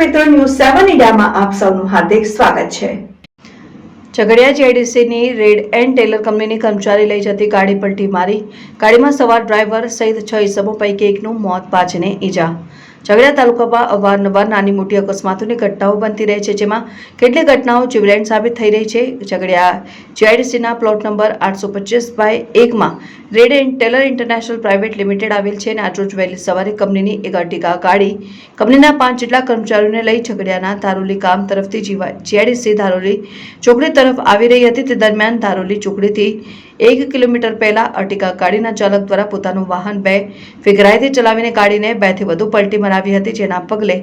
મિત્રો, ન્યૂઝ 7 ઇન્ડિયામાં આપ સૌનું હાર્દિક સ્વાગત છે। ઝઘડિયા જીઆઈડીસીની રેડ એન્ડ ટેલર કંપનીની કર્મચારી લઈ જતી ગાડી પલટી મારી ગાડીમાં સવાર ડ્રાઈવર સહિત 6 ઇસમો પૈકી એકનું મોત, 5ને ઈજા। ઝઘડિયા તાલુકામાં અવારનવાર નાની મોટી અકસ્માતોની ઘટનાઓ બનતી રહે છે, જેમાં કેટલીક ઘટનાઓ જીવલેણ સાબિત થઈ રહી છે। ઝઘડિયા જીઆઈડીસીના પ્લોટ નંબર 825/1માં red and Taylor international private limited આવેલ છે અને આજરોજ વહેલી સવારે કંપનીની એક અર્ટિગા ગાડી કંપનીના 5 જેટલા કર્મચારીઓને લઈ ઝઘડિયાના ધારોલી ગામ તરફથી જીઆઈડીસી ધારોલી ચોકડી તરફ આવી રહી હતી। તે દરમિયાન ધારોલી ચોકડીથી 1 કિલોમીટર પહેલા અર્ટિગા ગાડીના ચાલક દ્વારા પોતાનું વાહન બેફિકરાઈથી ચલાવીને ગાડીને 2 થી વધુ પલટી મરાવી હતી, જેના પગલે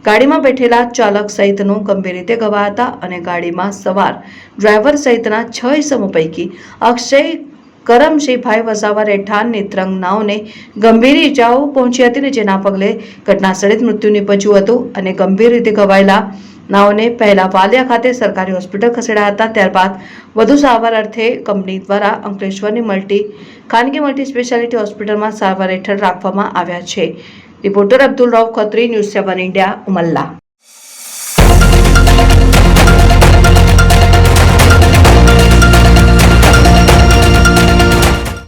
ગાડીમાં બેઠેલા ચાલક સહિતનું ગંભીર રીતે ઘવાયા હતા અને ગાડીમાં સવાર ડ્રાઈવર સહિતના 6 ઇસમો પૈકી અક્ષય કરમશીભાઈ વસાવા રહેઠાણ નેત્રંગ નાઓને ગંભીર ઈજાઓ પહોંચી હતી, જેના પગલે ઘટનાસ્થળે મૃત્યુ નીપજ્યું હતું અને ગંભીર રીતે ઘવાયેલા નાઓને પહેલા વાલિયા ખાતે સરકારી હોસ્પિટલ ખસેડાયા હતા। ત્યારબાદ વધુ સારવાર અર્થે કંપની દ્વારા અંકલેશ્વરની ખાનગી મલ્ટી સ્પેશિયાલિટી હોસ્પિટલમાં સારવાર હેઠળ રાખવામાં આવ્યા છે। Reporter Abdul Rauf Khatri, news 7 India, Umalla.